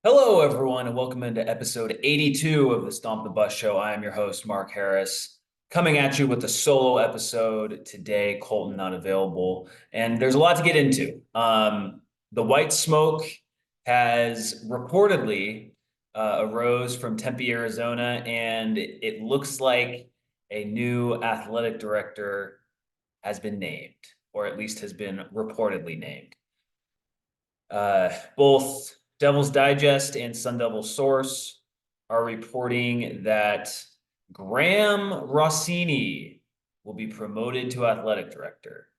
Hello, everyone, and welcome into episode 82 of the Stomp the Bus Show. I am your host, Mark Harris, coming at you with a solo episode today. Colton not available, and there's a lot to get into. The white smoke has reportedly arose from Tempe, Arizona, and it looks like a new athletic director has been named, or at least has been reportedly named. Both Devil's Digest and Sun Devil Source are reporting that Graham Rossini will be promoted to athletic director.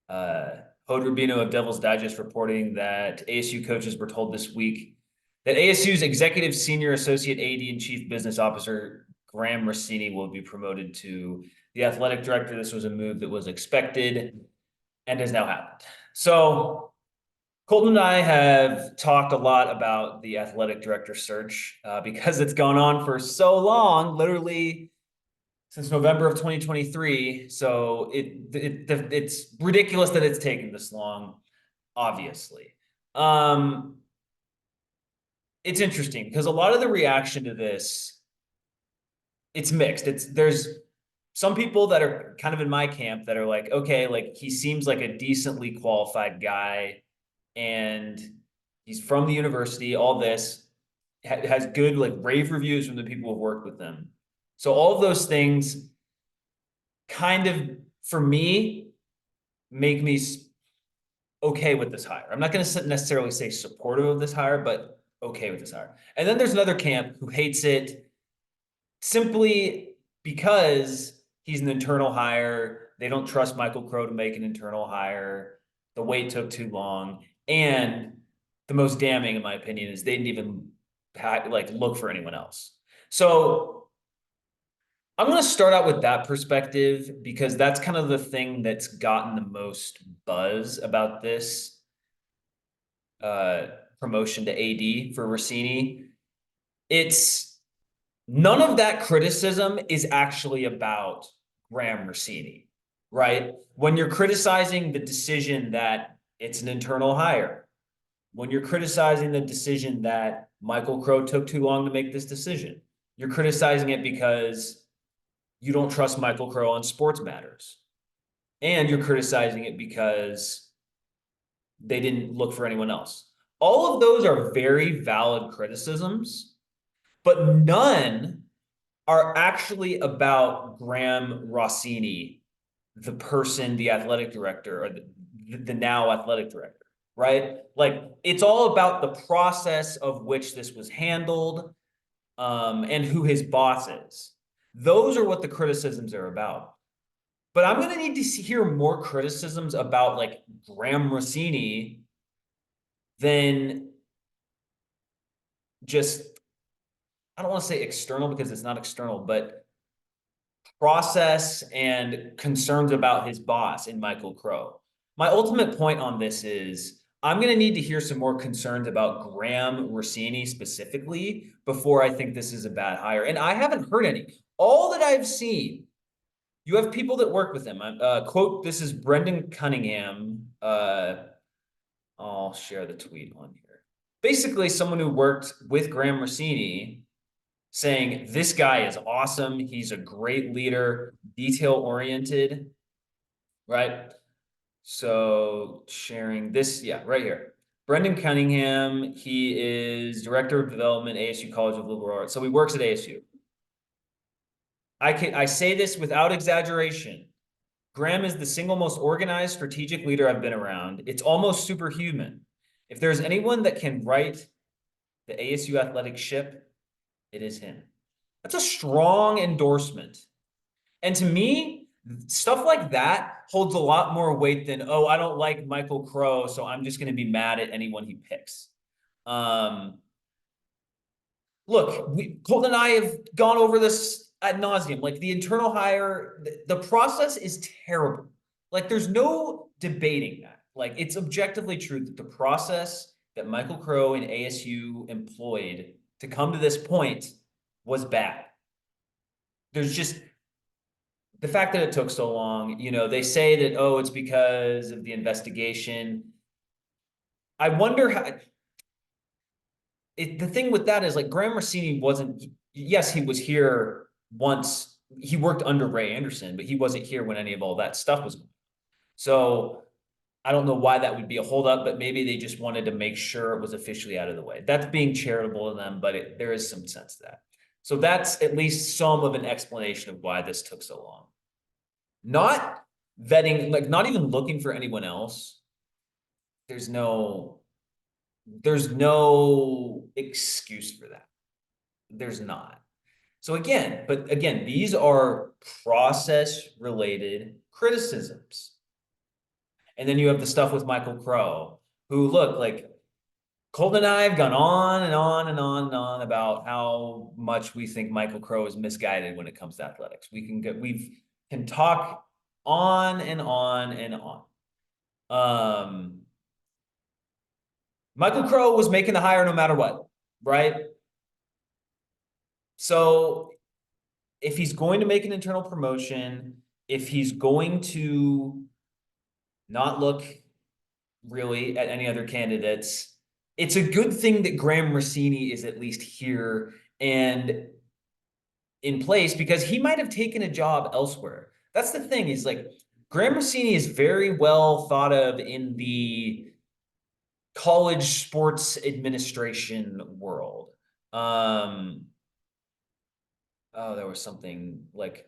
Hod Rubino of Devil's Digest reporting that ASU coaches were told this week that ASU's executive senior associate AD and chief business officer Graham Rossini will be promoted to the athletic director. This was a move that was expected and has now happened. So Colton and I have talked a lot about the athletic director search because it's gone on for so long, literally since November of 2023. So it's ridiculous that it's taken this long, obviously. It's interesting because a lot of the reaction to this, it's mixed. There's some people that are kind of in my camp that are like, okay, like he seems like a decently qualified guy and he's from the university, all this has good, like, rave reviews from the people who've worked with him. So all of those things kind of, for me, make me okay with this hire. I'm not going to necessarily say supportive of this hire, but okay with this hire. And then there's another camp who hates it simply because he's an internal hire. They don't trust Michael Crow to make an internal hire. The wait took too long. And the most damning, in my opinion, is they didn't even look for anyone else. So I'm going to start out with that perspective because that's kind of the thing that's gotten the most buzz about this promotion to AD for Rossini. It's none of that criticism is actually about Graham Rossini, right? When you're criticizing the decision that it's an internal hire, when you're criticizing the decision that Michael Crow took too long to make this decision, you're criticizing it because you don't trust Michael Crow on sports matters. And you're criticizing it because they didn't look for anyone else. All of those are very valid criticisms, but none are actually about Graham Rossini, the person, the athletic director, or the now athletic director, right? Like, it's all about the process of which this was handled, and who his boss is. Those are what the criticisms are about. But I'm going to need to hear more criticisms about, like, Graham Rossini than just, I don't want to say external because it's not external, but process and concerns about his boss in Michael Crow. My ultimate point on this is I'm going to need to hear some more concerns about Graham Rossini specifically before I think this is a bad hire. And I haven't heard any. All that I've seen, you have people that work with him. Quote, this is Brendan Cunningham. I'll share the tweet on here. Basically, someone who worked with Graham Rossini saying, this guy is awesome. He's a great leader, detail-oriented, right? So sharing this, yeah, right here. Brendan Cunningham, he is Director of Development, ASU College of Liberal Arts. So he works at ASU. I say this without exaggeration. Graham is the single most organized strategic leader I've been around. It's almost superhuman. If there's anyone that can right the ASU athletic ship, it is him. That's a strong endorsement. And to me, stuff like that holds a lot more weight than, oh, I don't like Michael Crow, so I'm just going to be mad at anyone he picks. Look, Colton and I have gone over this ad nauseum. Like, the internal hire, the process is terrible. Like, there's no debating that. Like, it's objectively true that the process that Michael Crow and ASU employed to come to this point was bad. There's just the fact that it took so long. You know, they say that, oh, it's because of the investigation. I wonder how. the thing with that is like Graham Rossini wasn't, yes, he was here once. He worked under Ray Anderson, but he wasn't here when any of all that stuff was going on. So I don't know why that would be a holdup, but maybe they just wanted to make sure it was officially out of the way. That's being charitable to them, but there is some sense to that. So that's at least some of an explanation of why this took so long. Not vetting, like not even looking for anyone else. There's no excuse for that. There's not. So again, these are process related criticisms. And then you have the stuff with Michael Crow, who look like Colton and I have gone on and on and on and on about how much we think Michael Crow is misguided when it comes to athletics. We can talk on and on and on. Michael Crow was making the hire no matter what, right? So if he's going to make an internal promotion, if he's going to not look really at any other candidates, it's a good thing that Graham Rossini is at least here and in place, because he might have taken a job elsewhere. That's the thing, is like Graham Rossini is very well thought of in the college sports administration world. There was something like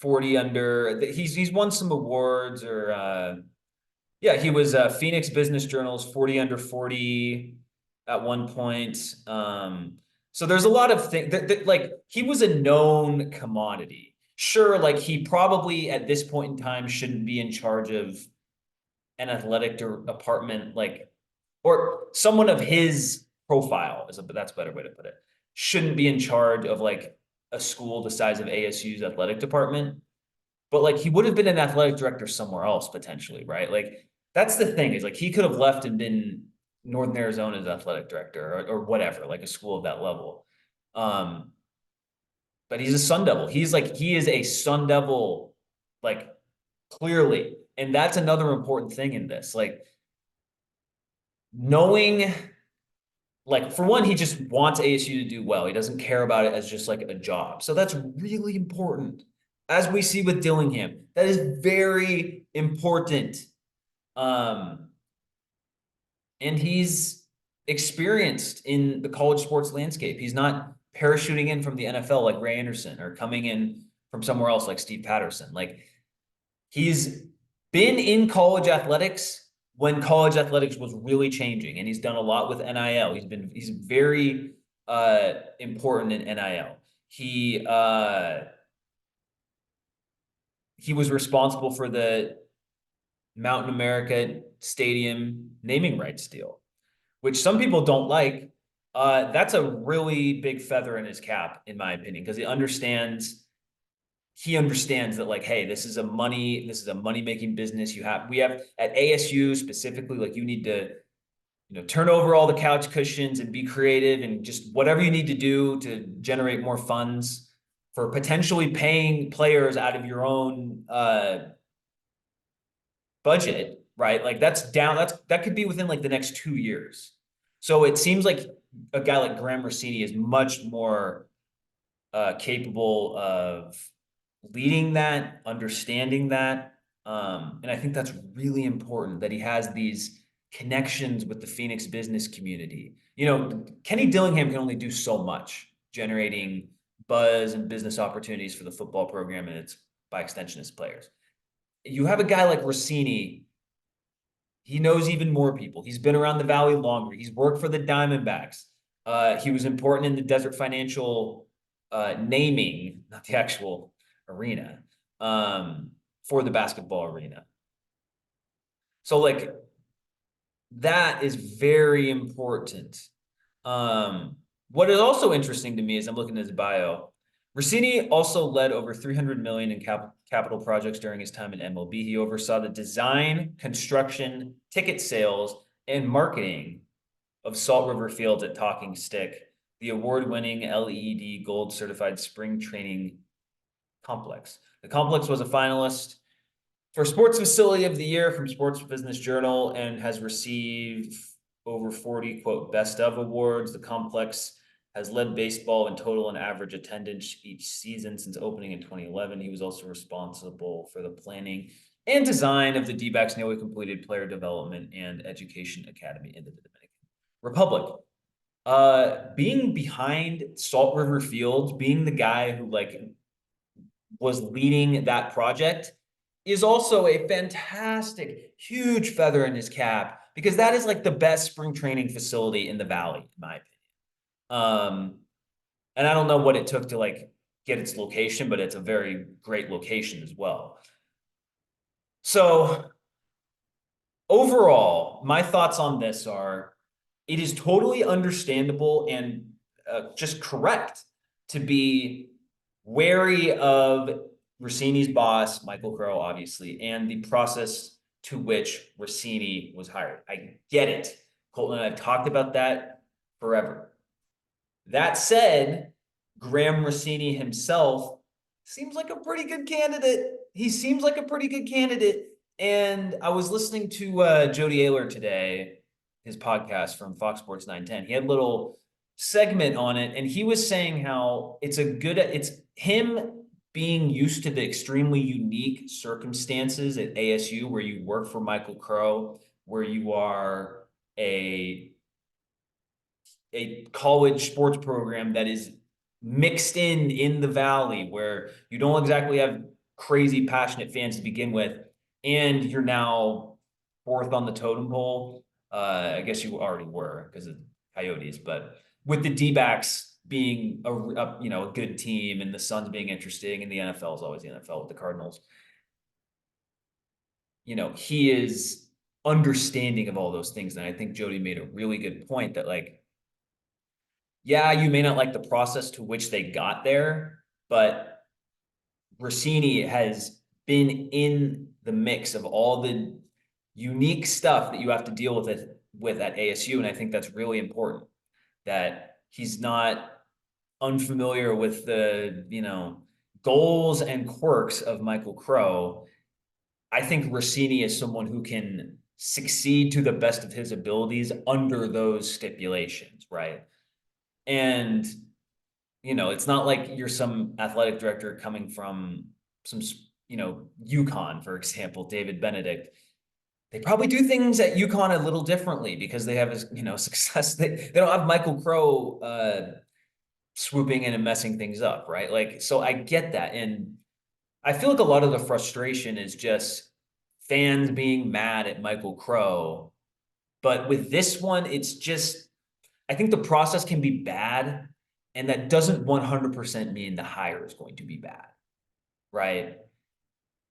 40 under. He's won some awards, or yeah, he was Phoenix Business Journal's 40 under 40 at one point. So there's a lot of things that like he was a known commodity. Sure, like he probably at this point in time shouldn't be in charge of an athletic department, like, or someone of his profile that's a better way to put it, shouldn't be in charge of like a school the size of ASU's athletic department. But like he would have been an athletic director somewhere else potentially, right? Like that's the thing, is like he could have left and been Northern Arizona's athletic director, or whatever, like a school of that level. But he's a Sun Devil. He is a Sun Devil, like clearly. And that's another important thing in this. Like knowing, like for one, he just wants ASU to do well. He doesn't care about it as just like a job. So that's really important. As we see with Dillingham, that is very important. And he's experienced in the college sports landscape. He's not parachuting in from the NFL like Ray Anderson, or coming in from somewhere else like Steve Patterson. Like he's been in college athletics when college athletics was really changing, and he's done a lot with NIL. He's very important in NIL. He was responsible for the Mountain America Stadium naming rights deal, which some people don't like. That's a really big feather in his cap, in my opinion, because he understands that like, hey, this is a money-making business. We have at ASU specifically, like you need to, turn over all the couch cushions and be creative and just whatever you need to do to generate more funds for potentially paying players out of your own budget, right? Like that could be within like the next 2 years. So it seems like a guy like Graham Rossini is much more capable of leading that, understanding that. And I think that's really important, that he has these connections with the Phoenix business community. Kenny Dillingham can only do so much, generating buzz and business opportunities for the football program and its, by extension, its players. You have a guy like Rossini, he knows even more people. He's been around the Valley longer. He's worked for the Diamondbacks. He was important in the Desert Financial naming, not the actual arena, for the basketball arena. So like that is very important. What is also interesting to me is I'm looking at his bio. Rossini also led over 300 million in capital projects during his time in MLB. He oversaw the design, construction, ticket sales, and marketing of Salt River Fields at Talking Stick, the award-winning LEED gold certified spring training complex. The complex was a finalist for Sports Facility of the Year from Sports Business Journal and has received over 40, quote, best of awards. The complex has led baseball in total and average attendance each season since opening in 2011. He was also responsible for the planning and design of the D-backs newly completed player development and education academy in the Dominican Republic. Being behind Salt River Field, being the guy who like was leading that project is also a fantastic, huge feather in his cap because that is like the best spring training facility in the valley, in my opinion. And I don't know what it took to like get its location, but it's a very great location as well. So overall, my thoughts on this are it is totally understandable and just correct to be wary of Rossini's boss, Michael Crow, obviously, and the process to which Rossini was hired. I get it. Colton and I have talked about that forever. That said, Graham Rossini himself seems like a pretty good candidate. He seems like a pretty good candidate. And I was listening to Jody Ayler today, his podcast from Fox Sports 910. He had a little segment on it, and he was saying how it's him being used to the extremely unique circumstances at ASU where you work for Michael Crow, where you are a college sports program that is mixed in the valley where you don't exactly have crazy passionate fans to begin with, and you're now fourth on the totem pole. I guess you already were because of Coyotes, but with the D-backs being a good team and the Suns being interesting, and the NFL is always the NFL with the Cardinals. He is understanding of all those things, and I think Jody made a really good point that like, yeah, you may not like the process to which they got there, but Rossini has been in the mix of all the unique stuff that you have to deal with at ASU. And I think that's really important that he's not unfamiliar with the, goals and quirks of Michael Crow. I think Rossini is someone who can succeed to the best of his abilities under those stipulations, right? And it's not like you're some athletic director coming from some, UConn, for example, David Benedict. They probably do things at UConn a little differently because they have, success. They don't have Michael Crow swooping in and messing things up, right? Like, so I get that. And I feel like a lot of the frustration is just fans being mad at Michael Crow. But with this one, it's just, I think the process can be bad, and that doesn't 100% mean the hire is going to be bad, right?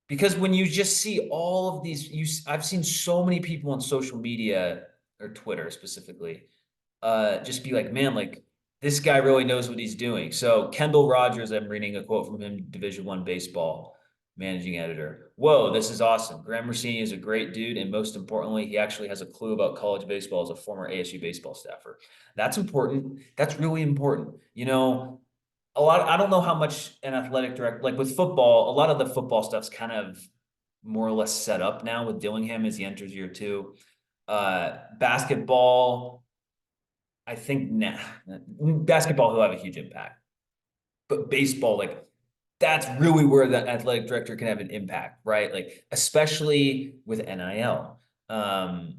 Because when you just see all of these, I've seen so many people on social media or Twitter specifically, just be like, man, like this guy really knows what he's doing. So Kendall Rogers, I'm reading a quote from him, Division I baseball managing editor. Whoa, this is awesome. Graham Rossini is a great dude, and most importantly, he actually has a clue about college baseball as a former ASU baseball staffer. That's important. That's really important. I don't know how much an athletic director, like with football, a lot of the football stuff's kind of more or less set up now with Dillingham as he enters year two. Basketball, I think basketball will have a huge impact, but baseball, like that's really where the athletic director can have an impact, right? Like especially with NIL. I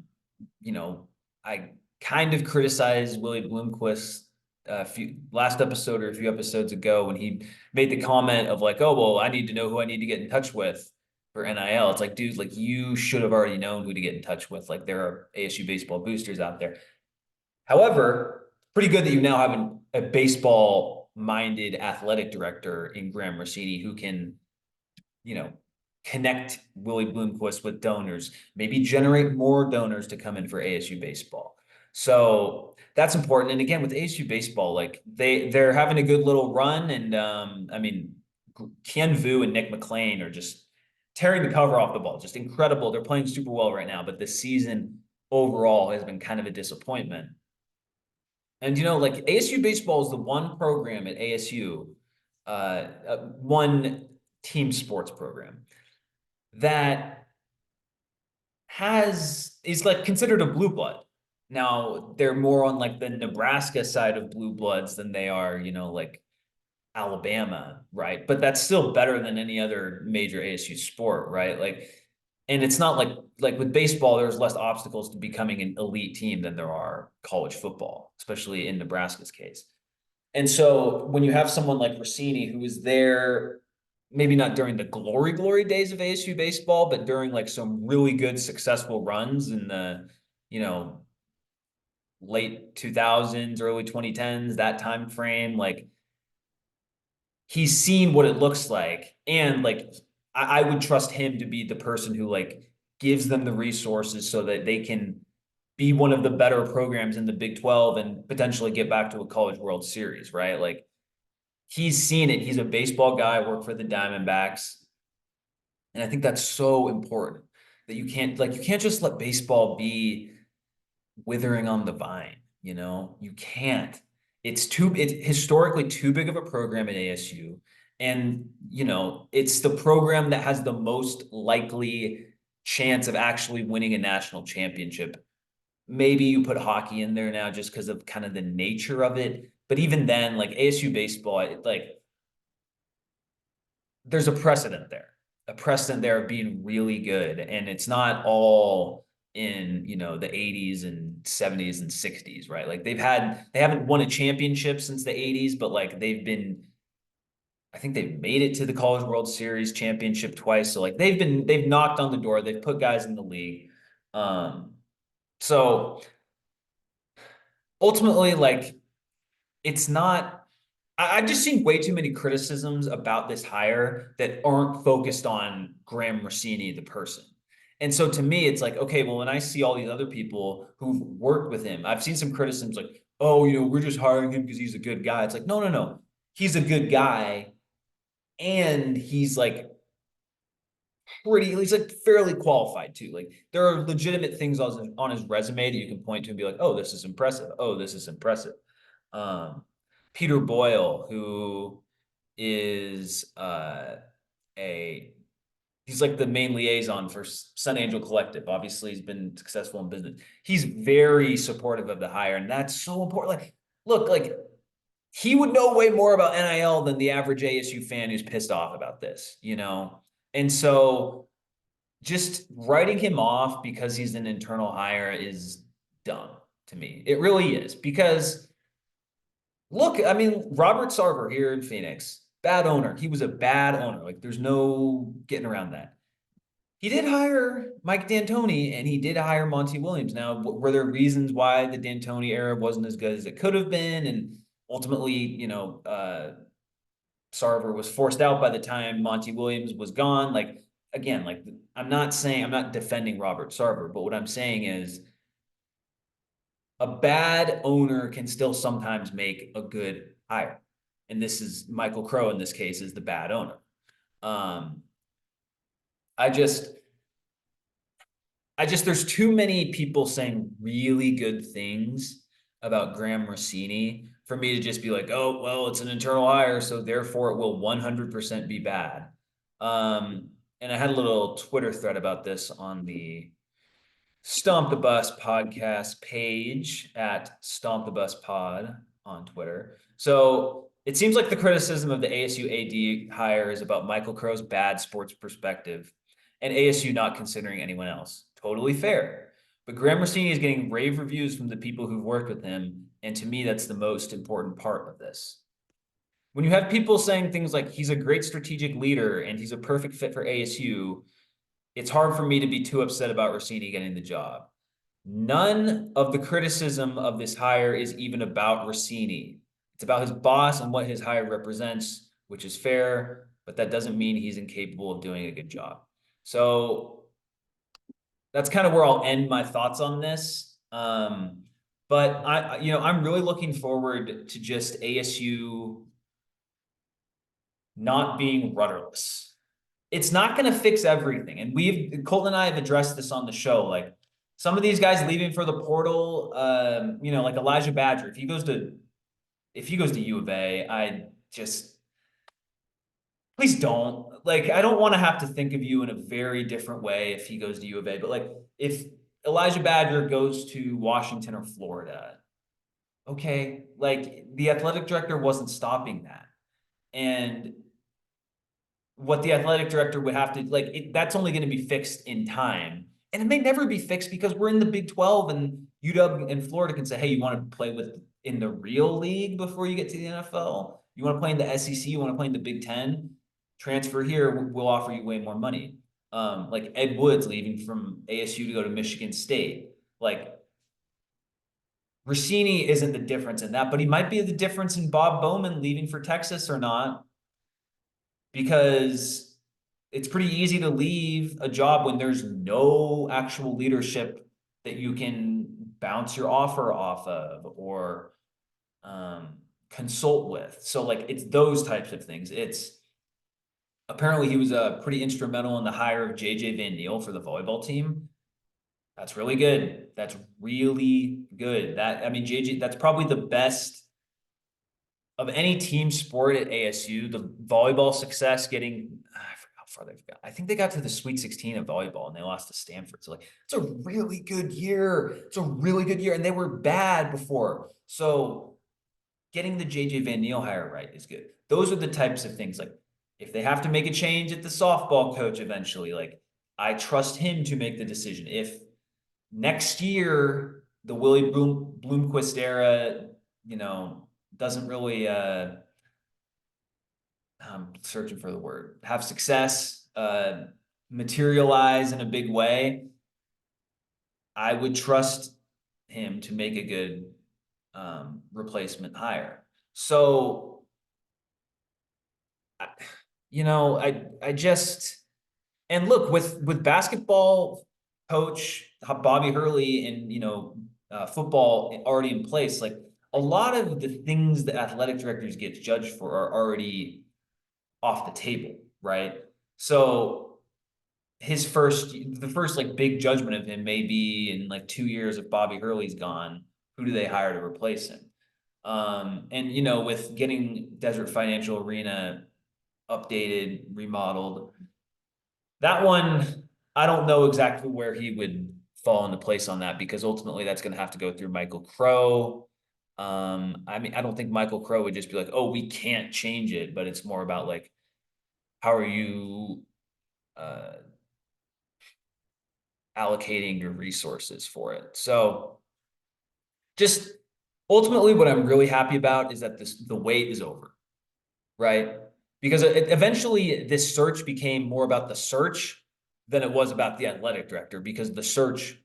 kind of criticized Willie Bloomquist last episode or a few episodes ago when he made the comment of like, oh, well, I need to know who I need to get in touch with for NIL. It's like, dude, like you should have already known who to get in touch with. Like there are ASU baseball boosters out there. However, pretty good that you now have a baseball minded athletic director in Graham Rossini who can, connect Willie Bloomquist with donors, maybe generate more donors to come in for ASU baseball. So that's important. And again, with ASU baseball, like they're having a good little run. And I mean, Ken Vu and Nick McLean are just tearing the cover off the ball. Just incredible. They're playing super well right now, but the season overall has been kind of a disappointment. And like ASU baseball is the one program at ASU, one team sports program that is like considered a blue blood. Now they're more on like the Nebraska side of blue bloods than they are, like Alabama, right? But that's still better than any other major ASU sport, right? Like, and it's not like with baseball, there's less obstacles to becoming an elite team than there are college football, especially in Nebraska's case. And so when you have someone like Rossini, who was there, maybe not during the glory days of ASU baseball, but during like some really good successful runs in the, you know, late 2000s, early 2010s, that time frame, like he's seen what it looks like. And like I would trust him to be the person who like gives them the resources so that they can be one of the better programs in the Big 12 and potentially get back to a college World Series, right? Like he's seen it. He's a baseball guy, worked for the Diamondbacks. And I think that's so important that you can't just let baseball be withering on the vine, You can't. It's historically too big of a program at ASU. And, it's the program that has the most likely chance of actually winning a national championship. Maybe you put hockey in there now just because of kind of the nature of it. But even then, like ASU baseball, like there's a precedent there of being really good. And it's not all in, the 80s and 70s and 60s, right? Like they haven't won a championship since the 80s, but like I think they've made it to the College World Series championship twice. So like they've knocked on the door, they've put guys in the league. Um, so ultimately, like it's not I've just seen way too many criticisms about this hire that aren't focused on Graham Rossini, the person. And so to me, it's like, okay, well, when I see all these other people who've worked with him, I've seen some criticisms like, oh, we're just hiring him because he's a good guy. It's like, no, no, no. He's a good guy. And he's like fairly qualified too. Like there are legitimate things on his resume that you can point to and be like, oh, this is impressive. Oh, this is impressive. Um, Peter Boyle, who is a he's like the main liaison for Sun Angel Collective. Obviously, he's been successful in business. He's very supportive of the hire, and that's so important. Like, look, like he would know way more about NIL than the average ASU fan who's pissed off about this. And so just writing him off because he's an internal hire is dumb to me. It really is because look, I mean, Robert Sarver here in Phoenix, bad owner. He was a bad owner. Like, there's no getting around that. He did hire Mike D'Antoni and he did hire Monty Williams. Now, were there reasons why the D'Antoni era wasn't as good as it could have been? And ultimately, Sarver was forced out by the time Monty Williams was gone. Like, again, like, I'm not defending Robert Sarver, but what I'm saying is a bad owner can still sometimes make a good hire. And this is Michael Crow in this case is the bad owner. Um, I just, there's too many people saying really good things about Graham Rossini for me to just be like, oh, well, it's an internal hire, so therefore it will 100% be bad. And I had a little Twitter thread about this on the Stomp the Bus podcast page at Stomp the Bus Pod on Twitter. So it seems like the criticism of the ASU AD hire is about Michael Crow's bad sports perspective and ASU not considering anyone else. Totally fair. But Graham Rossini is getting rave reviews from the people who've worked with him. And to me, that's the most important part of this. When you have people saying things like he's a great strategic leader and he's a perfect fit for ASU, it's hard for me to be too upset about Rossini getting the job. None of the criticism of this hire is even about Rossini. It's about his boss and what his hire represents, which is fair, but that doesn't mean he's incapable of doing a good job. So that's kind of where I'll end my thoughts on this. But I'm really looking forward to just ASU not being rudderless. It's not going to fix everything. And Colton and I have addressed this on the show. Like some of these guys leaving for the portal, like Elijah Badger, if he goes to U of A, I just, please don't. Like, I don't want to have to think of you in a very different way if he goes to U of A, but like, Elijah Badger goes to Washington or Florida. Okay, like the athletic director wasn't stopping that. And what the athletic director would have to like that's only going to be fixed in time. And it may never be fixed because we're in the Big 12 and UW and Florida can say, hey, you want to play with in the real league before you get to the NFL? You want to play in the SEC? You want to play in the Big 10? Transfer here, we'll offer you way more money. Like Ed Woods leaving from ASU to go to Michigan State. Like Rossini isn't the difference in that, but he might be the difference in Bob Bowman leaving for Texas or not, because it's pretty easy to leave a job when there's no actual leadership that you can bounce your offer off of or consult with. So like it's those types of things. It's apparently he was pretty instrumental in the hire of JJ Van Neal for the volleyball team. That's really good. That's really good. That I mean, JJ, that's probably the best of any team sport at ASU. The volleyball success getting, I forgot how far they've got. I think they got to the Sweet 16 of volleyball and they lost to Stanford. So like, it's a really good year. It's a really good year, and they were bad before. So getting the JJ Van Neal hire right is good. Those are the types of things. Like if they have to make a change at the softball coach eventually, like I trust him to make the decision. If next year the Willie Bloomquist era, doesn't really I'm searching for the word, have success, materialize in a big way, I would trust him to make a good replacement hire. So, I just, and look, with basketball coach Bobby Hurley and football already in place, like a lot of the things that athletic directors get judged for are already off the table, right? So the first like big judgment of him may be in like 2 years if Bobby Hurley's gone, who do they hire to replace him? And with getting Desert Financial Arena updated, remodeled, that one, I don't know exactly where he would fall into place on that, because ultimately that's going to have to go through Michael Crow. I mean, I don't think Michael Crow would just be like, oh, we can't change it, but it's more about like, how are you allocating your resources for it? So just ultimately what I'm really happy about is that the wait is over, right? Because eventually this search became more about the search than it was about the athletic director, because the search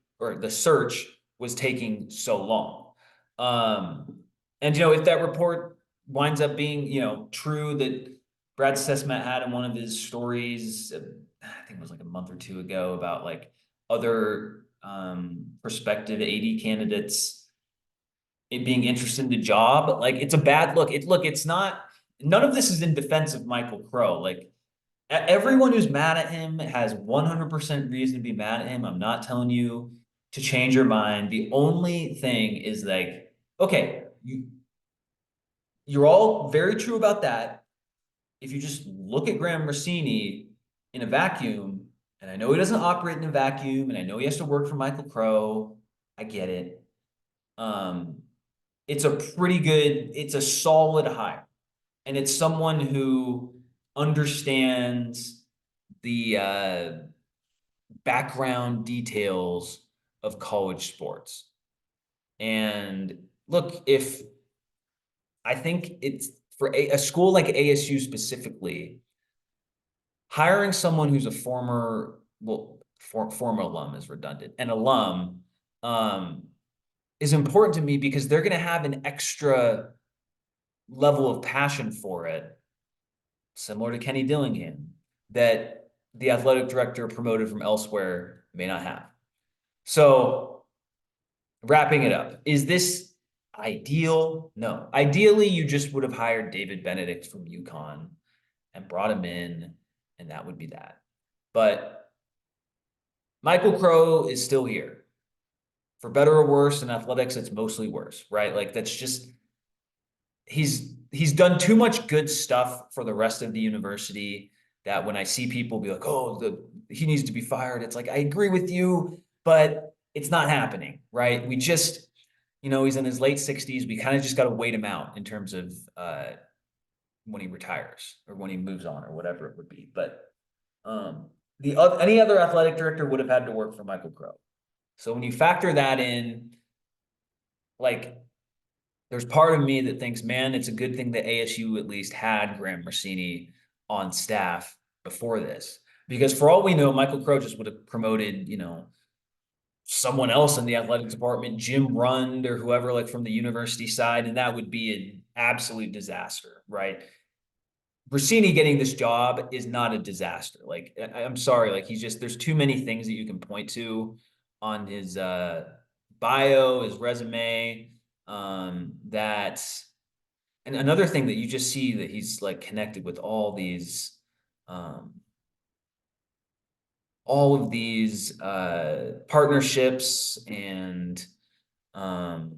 was taking so long. And if that report winds up being, true, that Brad Sesmet had in one of his stories, I think it was like a month or two ago, about like other prospective AD candidates it being interested in the job, like it's a bad look. It's not, none of this is in defense of Michael Crow. Like everyone who's mad at him has 100% reason to be mad at him. I'm not telling you to change your mind. The only thing is like, okay, you're all very true about that. If you just look at Graham Rossini in a vacuum, and I know he doesn't operate in a vacuum, and I know he has to work for Michael Crow, I get it. It's a solid hire. And it's someone who understands the background details of college sports. And look, I think it's for a school like ASU specifically, hiring someone who's a former alum is redundant, an alum, is important to me, because they're going to have an extra level of passion for it, similar to Kenny Dillingham, that the athletic director promoted from elsewhere may not have. So wrapping it up, is this ideal? No. Ideally, you just would have hired David Benedict from UConn and brought him in, and that would be that. But Michael Crow is still here. For better or worse, in athletics, it's mostly worse, right? Like that's just, he's done too much good stuff for the rest of the university, that when I see people be like, oh, he needs to be fired, it's like, I agree with you, but it's not happening, right? We just, he's in his late 60s. We kind of just got to wait him out in terms of when he retires or when he moves on or whatever it would be. But any other athletic director would have had to work for Michael Crow. So when you factor that in, like, there's part of me that thinks, man, it's a good thing that ASU at least had Graham Rossini on staff before this. Because for all we know, Michael Crow just would have promoted, someone else in the athletic department, Jim Rund or whoever, like from the university side, and that would be an absolute disaster, right? Rossini getting this job is not a disaster. Like, I'm sorry, like there's too many things that you can point to on his bio, his resume, that and another thing that you just see that he's like connected with um all of these partnerships and um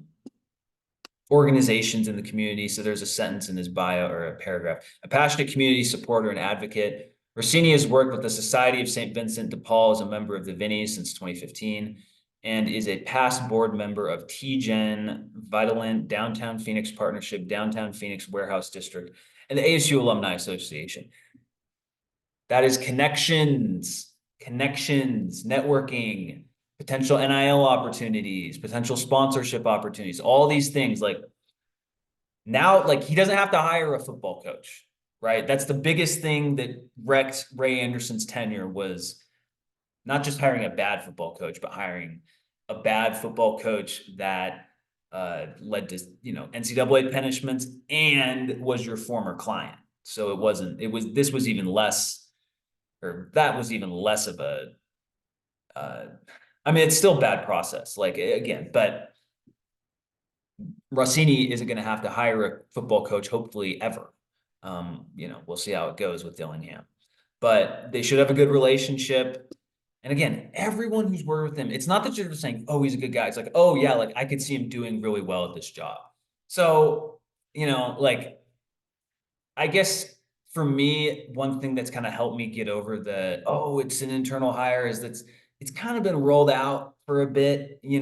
organizations in the community. So there's a sentence in his bio or a paragraph. A passionate community supporter and advocate. Rossini has worked with the Society of St. Vincent de Paul as a member of the Vinnies since 2015 and is a past board member of TGen, Vitalant, Downtown Phoenix Partnership, Downtown Phoenix Warehouse District, and the ASU Alumni Association. That is connections, networking, potential NIL opportunities, potential sponsorship opportunities, all these things. Like now, like he doesn't have to hire a football coach, right? That's the biggest thing that wrecked Ray Anderson's tenure was not just hiring a bad football coach, but hiring a bad football coach that led to NCAA punishments and was your former client. So this was even less, or that was even less of a I mean, it's still bad process, like again, but Rossini isn't going to have to hire a football coach, hopefully ever. We'll see how it goes with Dillingham, but they should have a good relationship. And again, everyone who's worked with him, it's not that you're just saying, oh, he's a good guy. It's like, oh yeah, like I could see him doing really well at this job. So, like I guess for me, one thing that's kind of helped me get over it's an internal hire is it's kind of been rolled out for a bit, there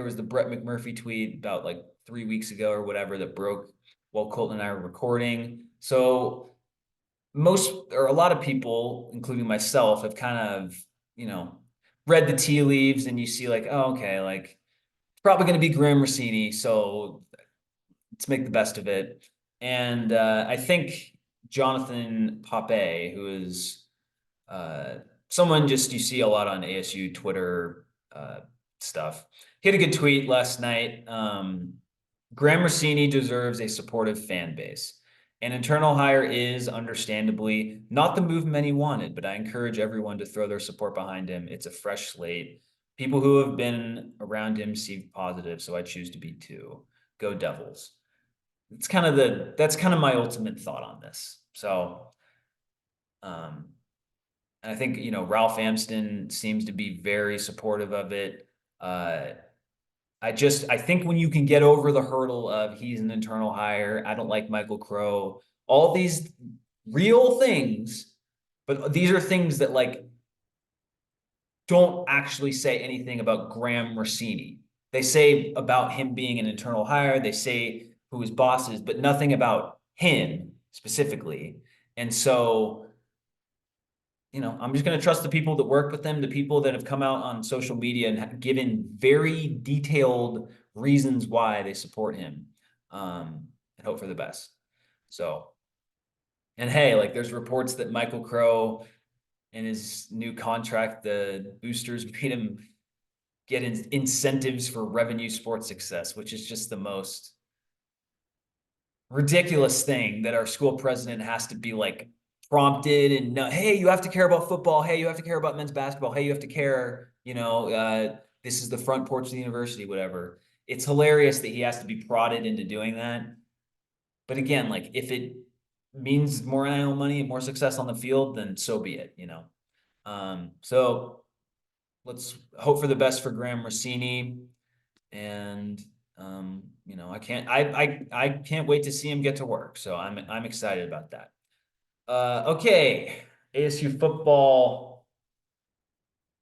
was the Brett McMurphy tweet about like 3 weeks ago or whatever that broke while Colton and I were recording. So most or a lot of people, including myself, have kind of, read the tea leaves and you see like, oh, okay, like it's probably going to be Graham Rossini. So let's make the best of it. And I think Jonathan Pape, who is someone just you see a lot on ASU Twitter stuff, he had a good tweet last night. Graham Rossini deserves a supportive fan base. An internal hire is understandably not the move many wanted, but I encourage everyone to throw their support behind him. It's a fresh slate. People who have been around him seem positive, so I choose to be too. Go Devils. That's kind of my ultimate thought on this. So, and I think, Ralph Amsden seems to be very supportive of it. I think when you can get over the hurdle of he's an internal hire, I don't like Michael Crow, all these real things, but these are things that like don't actually say anything about Graham Rossini. They say about him being an internal hire, they say who his boss is, but nothing about him specifically. And so, I'm just going to trust the people that work with him, the people that have come out on social media and given very detailed reasons why they support him, and hope for the best. So, and hey, like there's reports that Michael Crow in his new contract, the boosters made him get incentives for revenue sports success, which is just the most ridiculous thing that our school president has to be like prompted and no, hey, you have to care about football. Hey, you have to care about men's basketball. Hey, you have to care, this is the front porch of the university, whatever. It's hilarious that he has to be prodded into doing that. But again, like if it means more annual money and more success on the field, then so be it, So let's hope for the best for Graham Rossini. And I can't wait to see him get to work. So I'm excited about that. Okay, ASU football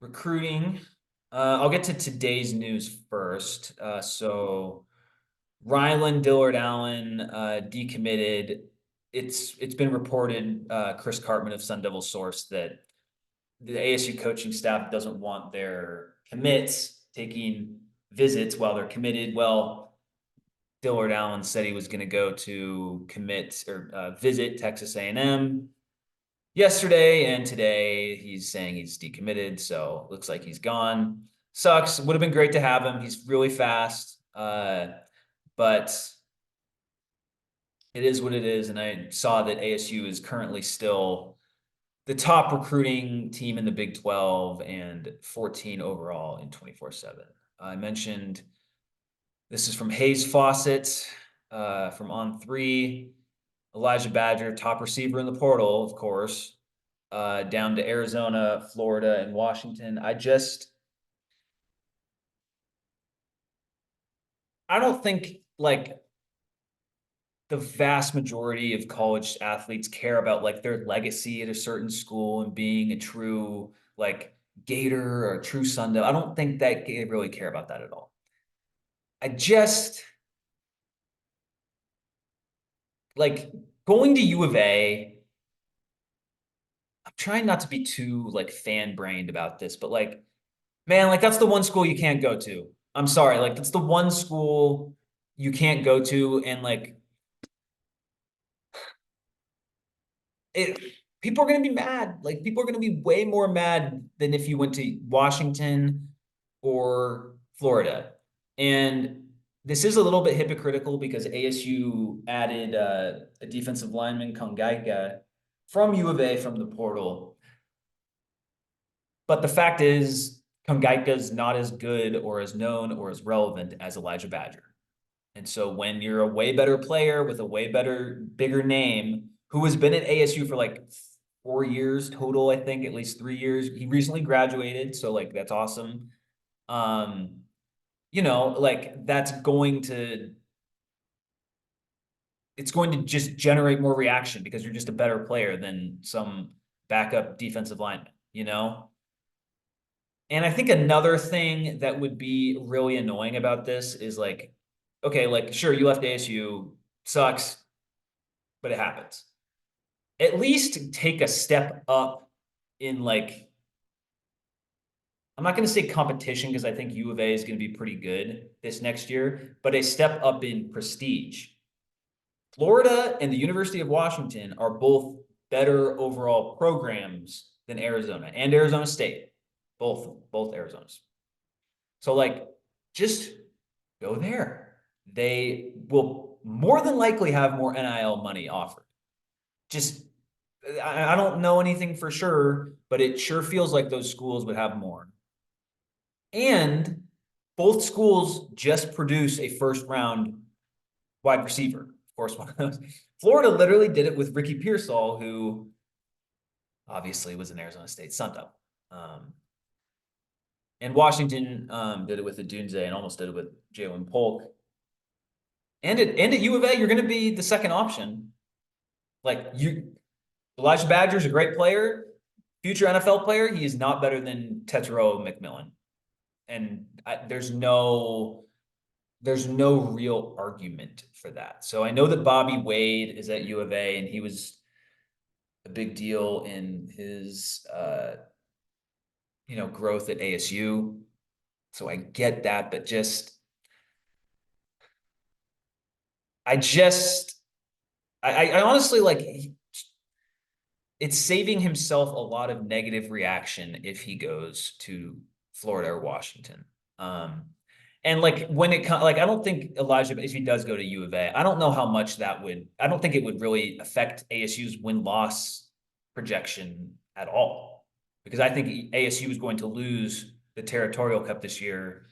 recruiting I'll get to today's news first. So Rylan Dillard Allen decommitted. It's been reported, Chris Cartman of Sun Devil Source, that the ASU coaching staff doesn't want their commits taking visits while they're committed. Well, Dillard Allen said he was going to go to commit or visit Texas A&M yesterday, and today he's saying he's decommitted. So looks like he's gone. Sucks. Would have been great to have him. He's really fast, but it is what it is. And I saw that ASU is currently still the top recruiting team in the Big 12 and 14 overall in 24/7. I mentioned this is from Hayes Fawcett from On3. Elijah Badger, top receiver in the portal, of course, down to Arizona, Florida, and Washington. I don't think like the vast majority of college athletes care about like their legacy at a certain school and being a true like Gator or a true Sun Devil. I don't think that they really care about that at all. I just like going to U of A. I'm trying not to be too like fan brained about this, but like, man, like that's the one school you can't go to. I'm sorry, like that's the one school you can't go to, and like it people are going to be mad. Like people are going to be way more mad than if you went to Washington or Florida. And this is a little bit hypocritical because ASU added a defensive lineman, Kongaika, from U of A from the portal. But the fact is, Kongaika is not as good or as known or as relevant as Elijah Badger. And so when you're a way better player with a way better, bigger name, who has been at ASU for like 4 years total, I think at least 3 years. He recently graduated, so like that's awesome. Um, like that's going to it's going to just generate more reaction because you're just a better player than some backup defensive lineman, you know? And I think another thing that would be really annoying about this is like, okay, like sure, you left ASU, sucks, but it happens. At least take a step up in like, I'm not going to say competition because I think U of A is going to be pretty good this next year, but a step up in prestige. Florida and the University of Washington are both better overall programs than Arizona and Arizona State. Both Arizonas. So like just go there. They will more than likely have more NIL money offered. Just I don't know anything for sure, but it sure feels like those schools would have more. And both schools just produce a first round wide receiver. Of course, one of those. Florida literally did it with Ricky Pearsall, who obviously was an Arizona State Sun Devil. And Washington did it with the Dunze and almost did it with Jalen Polk. And at U of A, you're going to be the second option. Like Elijah Badger is a great player, future NFL player. He is not better than Tetero McMillan, and there's no real argument for that. So I know that Bobby Wade is at U of A, and he was a big deal in his growth at ASU. So I get that, but I just I honestly like it's saving himself a lot of negative reaction if he goes to Florida or Washington. And like when it comes, like I don't think Elijah, if he does go to U of A, I don't know how much I don't think it would really affect ASU's win-loss projection at all. Because I think ASU is going to lose the Territorial Cup this year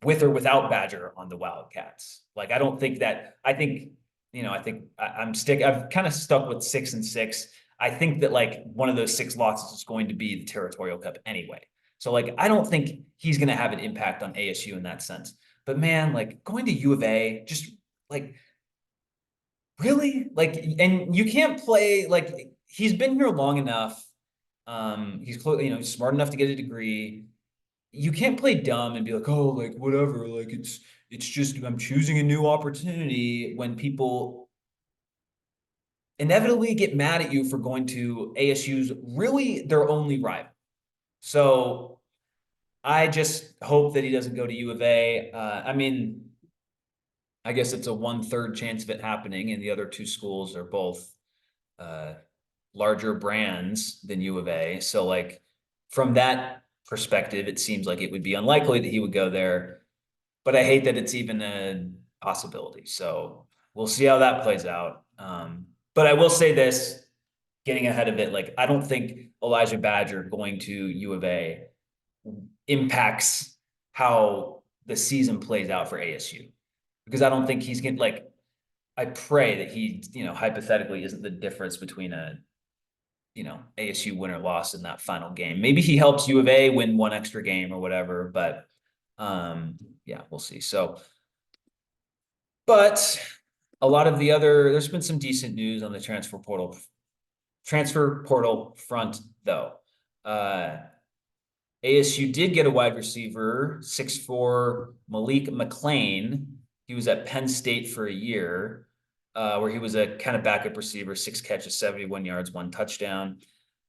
with or without Badger on the Wildcats. Like I don't think that I think, I've kind of stuck with 6-6. I think that like one of those six losses is going to be the Territorial Cup anyway. So like I don't think he's going to have an impact on ASU in that sense. But man, like going to U of A, just like really like, and you can't play like he's been here long enough. He's clearly, he's smart enough to get a degree. you can't play dumb and be like, oh, like whatever, like it's just I'm choosing a new opportunity when people inevitably get mad at you for going to ASU's really their only rival. So I just hope that he doesn't go to U of A. I mean, I guess it's a 1/3 chance of it happening, and the other two schools are both uh, larger brands than U of A. So, like, from that perspective, it seems like it would be unlikely that he would go there. But I hate that it's even a possibility. So we'll see how that plays out. But I will say this, getting ahead of it, like I don't think Elijah Badger going to U of A impacts how the season plays out for ASU because I don't think he's getting like I pray that he, hypothetically isn't the difference between a, ASU win or loss in that final game. Maybe he helps U of A win one extra game or whatever, but yeah, we'll see. So, but a lot of the other, there's been some decent news on the transfer portal front though. ASU did get a wide receiver, 6'4" Malik McLean. He was at Penn State for a year, where he was a kind of backup receiver, 6 catches, 71 yards, 1 touchdown.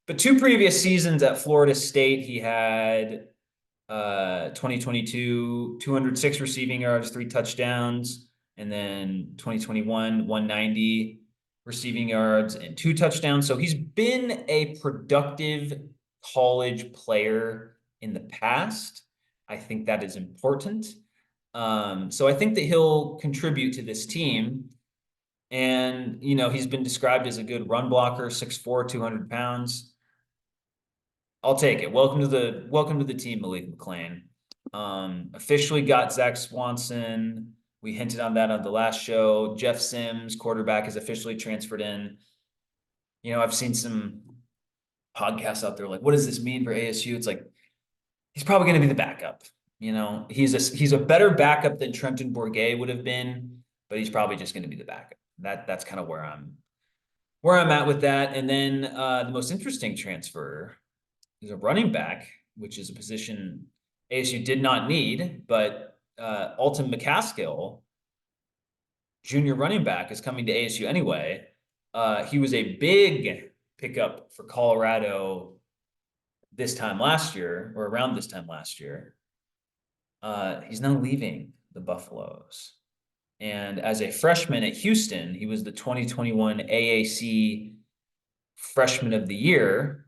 But 2 previous seasons at Florida State, he had 2022, 206 receiving yards, 3 touchdowns, and then 2021, 190 receiving yards and 2 touchdowns. So he's been a productive college player in the past. I think that is important. So I think that he'll contribute to this team. And, he's been described as a good run blocker, 6'4", 200 pounds. I'll take it. Welcome to the team, Malik McLean. Officially got Zach Swanson. We hinted on that on the last show. Jeff Sims, quarterback, is officially transferred in. I've seen some podcasts out there like, what does this mean for ASU? It's like he's probably going to be the backup. He's a better backup than Trenton Bourguet would have been, but he's probably just going to be the backup. That's kind of where I'm at with that. And then the most interesting transfer is a running back, which is a position ASU did not need, but Alton McCaskill, junior running back, is coming to ASU anyway. He was a big pickup for Colorado this time last year, or around this time last year. He's now leaving the Buffaloes. And as a freshman at Houston, he was the 2021 AAC Freshman of the Year.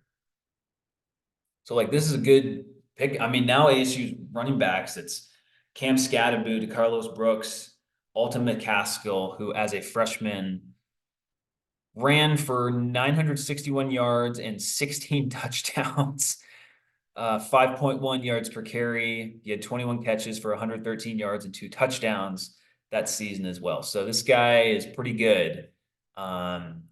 So, like, this is a good pick. I mean, now ASU's running backs, it's Cam Scadaboo to Carlos Brooks, Alton McCaskill, who as a freshman ran for 961 yards and 16 touchdowns, 5.1 yards per carry. He had 21 catches for 113 yards and 2 touchdowns that season as well. So this guy is pretty good. And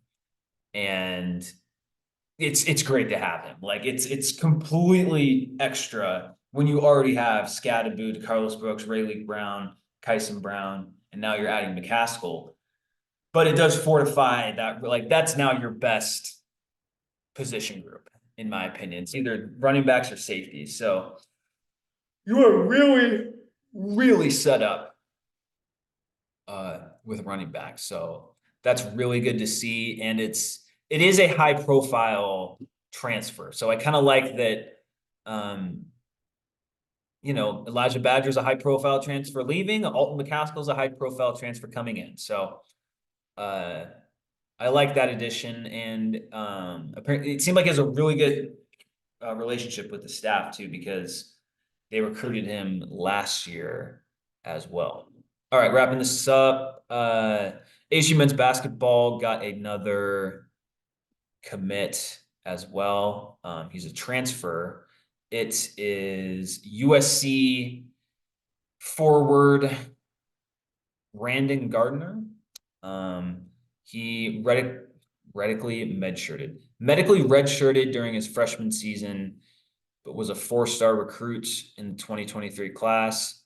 it's great to have him. Like it's completely extra when you already have Scadaboo, Carlos Brooks, Rayleigh Brown, Kyson Brown, and now you're adding McCaskill. But it does fortify that, like, that's now your best position group, in my opinion. It's either running backs or safeties. So you are really, really set up with running backs. So that's really good to see. And it is a high profile transfer. So I kind of like that. Elijah Badger's a high profile transfer leaving. Alton McCaskill's a high profile transfer coming in. So I like that addition. And apparently it seemed like he has a really good relationship with the staff too, because they recruited him last year as well. All right, wrapping this up. ASU men's basketball got another commit as well. He's a transfer. It is USC forward Brandon Gardner. He medically redshirted during his freshman season, but was a 4-star recruit in the 2023 class.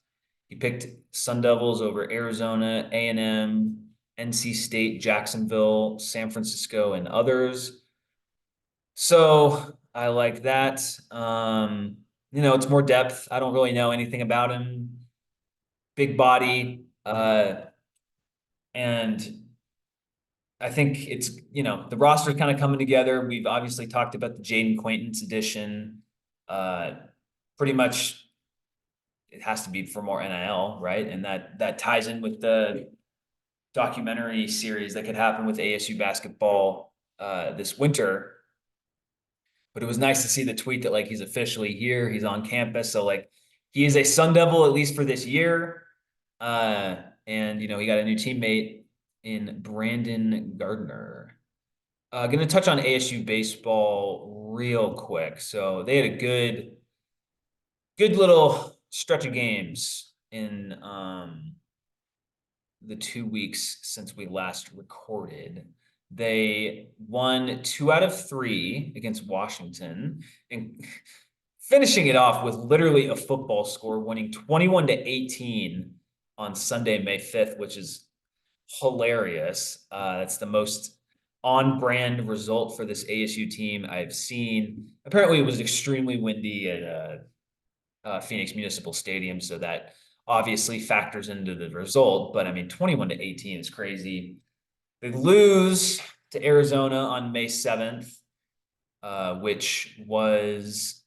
He picked Sun Devils over Arizona, A&M, NC State, Jacksonville, San Francisco, and others. So I like that. it's more depth. I don't really know anything about him. Big body, and I think it's, the roster's kind of coming together. We've obviously talked about the Jaden Quaintance edition. Uh, Pretty much it has to be for more NIL, right? And that ties in with the documentary series that could happen with ASU basketball this winter. But it was nice to see the tweet that like he's officially here, he's on campus. So like he is a Sun Devil at least for this year. And he got a new teammate in Brandon Gardner. Going to touch on ASU baseball real quick. So they had a good little stretch of games in the 2 weeks since we last recorded. They won 2 out of 3 against Washington and finishing it off with literally a football score, winning 21-18 on Sunday, May 5th, which is hilarious. That's the most on-brand result for this ASU team I've seen. Apparently, it was extremely windy at Phoenix Municipal Stadium, so that obviously factors into the result. But I mean, 21-18 is crazy. They lose to Arizona on May 7th, which was,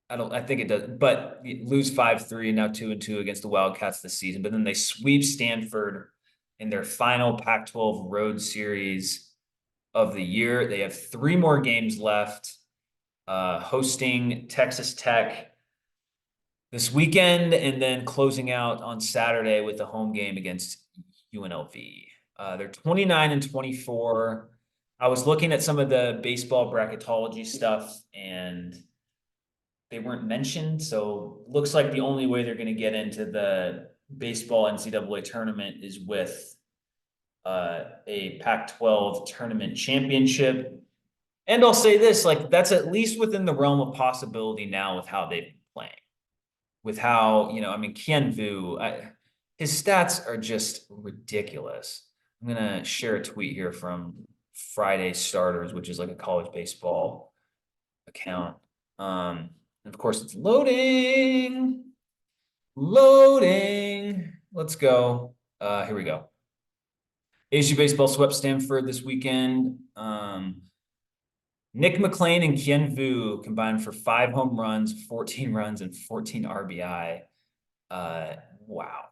I think it does, but lose 5-3, now 2-2 against the Wildcats this season. But then they sweep Stanford in their final Pac-12 road series of the year. They have 3 more games left, hosting Texas Tech this weekend, and then closing out on Saturday with the home game against UNLV. They're 29-24. I was looking at some of the baseball bracketology stuff, and they weren't mentioned. So looks like the only way they're going to get into the baseball NCAA tournament is with a Pac-12 tournament championship. And I'll say this, like that's at least within the realm of possibility now with how they've been playing. With how, I mean, Kien Vu, his stats are just ridiculous. I'm going to share a tweet here from Friday Starters, which is like a college baseball account. And of course, it's loading. Let's go. Here we go. ASU baseball swept Stanford this weekend. Nick McLean and Kien Vu combined for 5 home runs, 14 runs, and 14 RBI. Wow.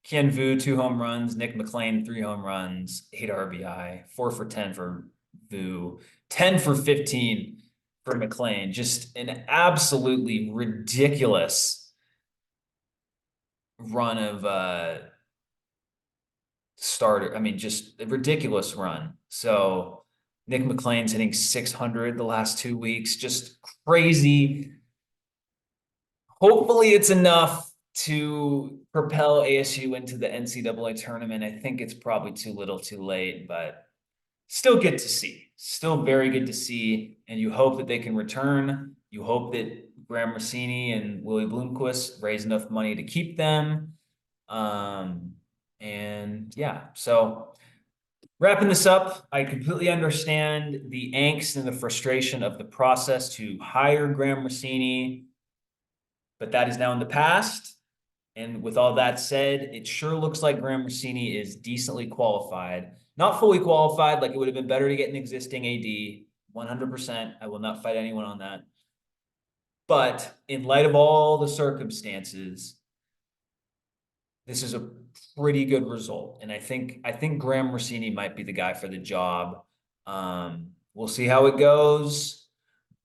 Kien Vu, 2 home runs. Nick McLean, 3 home runs, 8 RBI, 4 for 10 for Vu, 10 for 15 for McLean. Just an absolutely ridiculous run of starter. I mean, just a ridiculous run. So Nick McLean's hitting 600 the last 2 weeks. Just crazy. Hopefully it's enough to propel ASU into the NCAA tournament. I think it's probably too little too late, but still good to see. Still very good to see. And you hope that they can return. You hope that Graham Rossini and Willie Bloomquist raise enough money to keep them. And yeah, so wrapping this up, I completely understand the angst and the frustration of the process to hire Graham Rossini, but that is now in the past. And with all that said, it sure looks like Graham Rossini is decently qualified. Not fully qualified, like it would have been better to get an existing AD, 100%. I will not fight anyone on that. But in light of all the circumstances, this is a pretty good result. And I think Graham Rossini might be the guy for the job. We'll see how it goes.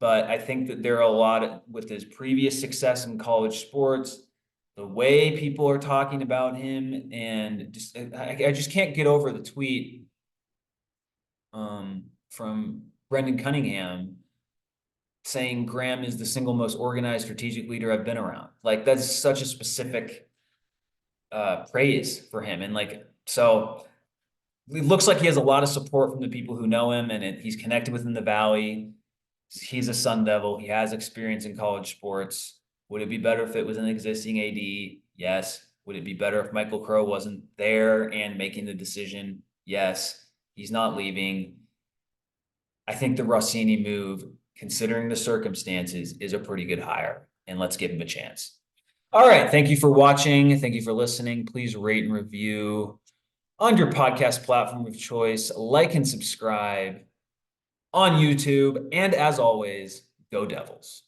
But I think that there are a lot with his previous success in college sports, the way people are talking about him, and just I just can't get over the tweet from Brendan Cunningham saying Graham is the single most organized strategic leader I've been around. Like that's such a specific praise for him. And like, so it looks like he has a lot of support from the people who know him, and he's connected within the Valley. He's a Sun Devil. He has experience in college sports. Would it be better if it was an existing AD? Yes. Would it be better if Michael Crow wasn't there and making the decision? Yes. He's not leaving. I think the Rossini move considering the circumstances, is a pretty good hire. And let's give him a chance. All right. Thank you for watching. Thank you for listening. Please rate and review on your podcast platform of choice. Like and subscribe on YouTube. And as always, go Devils.